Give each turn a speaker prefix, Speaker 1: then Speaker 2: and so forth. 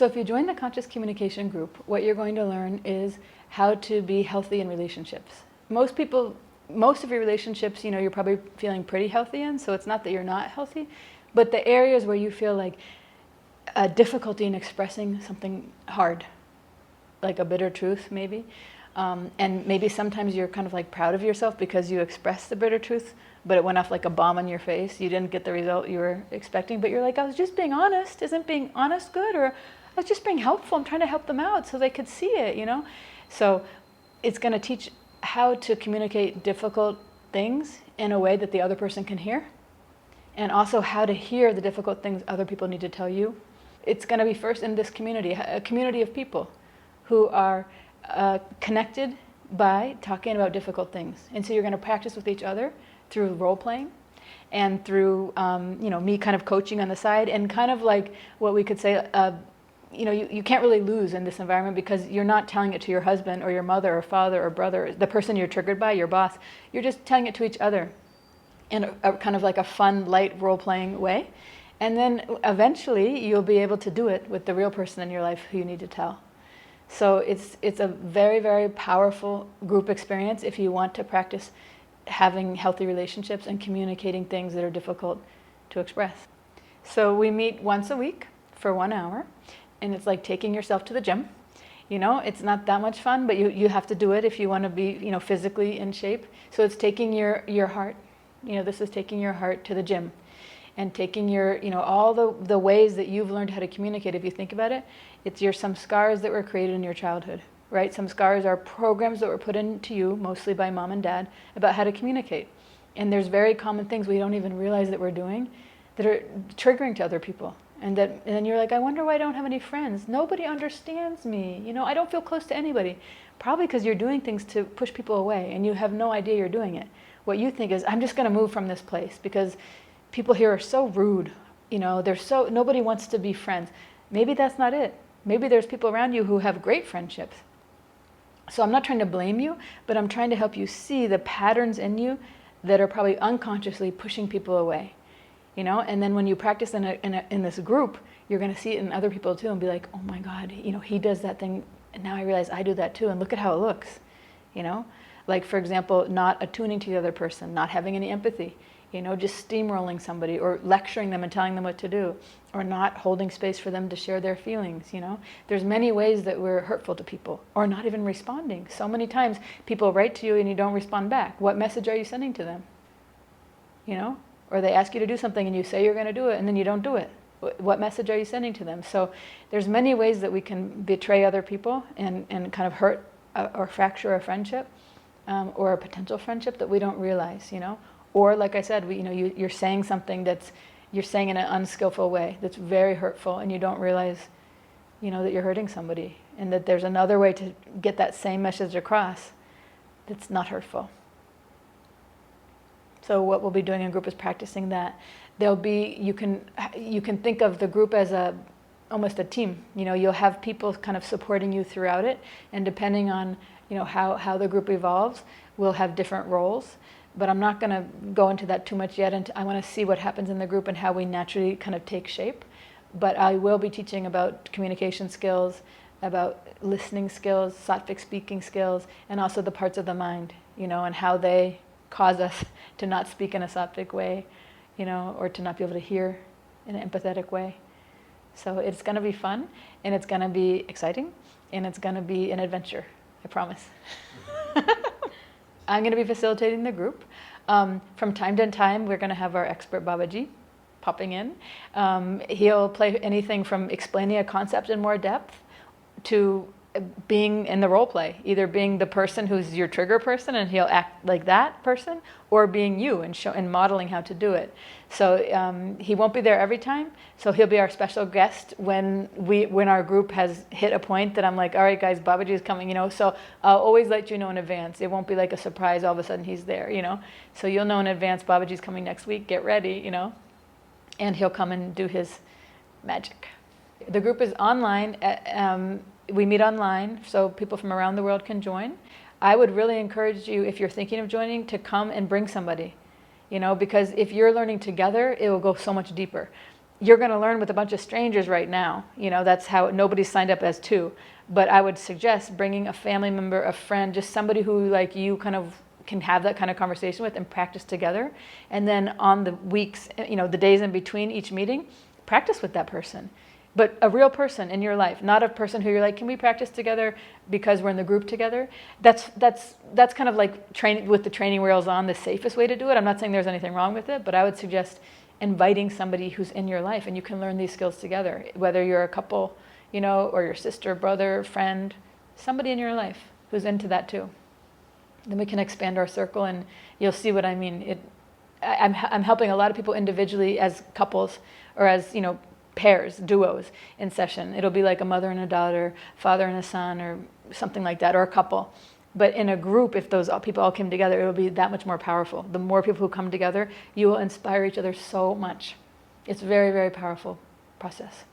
Speaker 1: So if you join the conscious communication group, what you're going to learn is how to be healthy in relationships. Most of your relationships, you're probably feeling pretty healthy in, so it's not that you're not healthy, but the areas where you feel like a difficulty in expressing something hard, like a bitter truth maybe, and maybe sometimes you're kind of like proud of yourself because you expressed the bitter truth, but it went off like a bomb on your face. You didn't get the result you were expecting, but you're like, I was just being honest. Isn't being honest good? Or I was just being helpful. I'm trying to help them out so they could see it, So it's going to teach how to communicate difficult things in a way that the other person can hear, and also how to hear the difficult things other people need to tell you. It's going to be first in this community, a community of people who are connected by talking about difficult things. And so you're going to practice with each other through role playing and through me kind of coaching on the side, and kind of like what we could say, you can't really lose in this environment because you're not telling it to your husband or your mother or father or brother, the person you're triggered by, your boss. You're just telling it to each other in a kind of like a fun, light role-playing way. And then eventually you'll be able to do it with the real person in your life who you need to tell. So it's a very, very powerful group experience if you want to practice having healthy relationships and communicating things that are difficult to express. So we meet once a week for 1 hour, and it's like taking yourself to the gym. It's not that much fun, but you have to do it if you want to be, physically in shape. So it's taking your heart, this is taking your heart to the gym, and taking your, all the ways that you've learned how to communicate. If you think about it, it's some scars that were created in your childhood, right? Some scars are programs that were put into you, mostly by mom and dad, about how to communicate. And there's very common things we don't even realize that we're doing that are triggering to other people. And then you're like, I wonder why I don't have any friends. Nobody understands me. I don't feel close to anybody. Probably because you're doing things to push people away and you have no idea you're doing it. What you think is, I'm just going to move from this place because people here are so rude. Nobody wants to be friends. Maybe that's not it. Maybe there's people around you who have great friendships. So I'm not trying to blame you, but I'm trying to help you see the patterns in you that are probably unconsciously pushing people away. And then when you practice in this group, you're going to see it in other people too and be like, oh my God, he does that thing, and now I realize I do that too, and look at how it looks. Like, for example, not attuning to the other person, not having any empathy, just steamrolling somebody or lecturing them and telling them what to do, or not holding space for them to share their feelings. There's many ways that we're hurtful to people, or not even responding. So many times people write to you and you don't respond back. What message are you sending to them? Or they ask you to do something and you say you're going to do it and then you don't do it. What message are you sending to them? So there's many ways that we can betray other people and kind of hurt or fracture a friendship, or a potential friendship that we don't realize, Or like I said, you're saying something you're saying in an unskillful way that's very hurtful, and you don't realize, that you're hurting somebody, and that there's another way to get that same message across that's not hurtful. So what we'll be doing in group is practicing that. You can think of the group as almost a team. You'll have people kind of supporting you throughout it, and depending on how the group evolves, we'll have different roles. But I'm not going to go into that too much yet. And I want to see what happens in the group and how we naturally kind of take shape. But I will be teaching about communication skills, about listening skills, sattvic speaking skills, and also the parts of the mind, and how they cause us to not speak in a sattvic way, or to not be able to hear in an empathetic way. So it's going to be fun, and it's going to be exciting, and it's going to be an adventure, I promise. I'm going to be facilitating the group. From time to time, we're going to have our expert Babaji popping in. He'll play anything from explaining a concept in more depth to being in the role play, either being the person who's your trigger person and he'll act like that person, or being you and modeling how to do it. So he won't be there every time, so he'll be our special guest when our group has hit a point that I'm like, all right guys, Babaji is coming, so I'll always let you know in advance. It won't be like a surprise, all of a sudden he's there, so you'll know in advance, Babaji's coming next week, get ready, and he'll come and do his magic. The group is online. We meet online, so people from around the world can join. I would really encourage you, if you're thinking of joining, to come and bring somebody, because if you're learning together, it will go so much deeper. you're going to learn with a bunch of strangers right now. That's how nobody's signed up as two. But I would suggest bringing a family member, a friend, just somebody who like you kind of can have that kind of conversation with and practice together. And then on the weeks, the days in between each meeting, practice with that person. But a real person in your life, not a person who you're like, can we practice together because we're in the group together? That's kind of like training with the training wheels on, the safest way to do it. I'm not saying there's anything wrong with it, but I would suggest inviting somebody who's in your life and you can learn these skills together, whether you're a couple, or your sister, brother, friend, somebody in your life who's into that too. Then we can expand our circle and you'll see what I mean. I'm helping a lot of people individually as couples or as, pairs, duos in session. It'll be like a mother and a daughter, father and a son, or something like that, or a couple. But in a group, if those people all came together, it will be that much more powerful. The more people who come together, you will inspire each other so much. It's a very, very powerful process.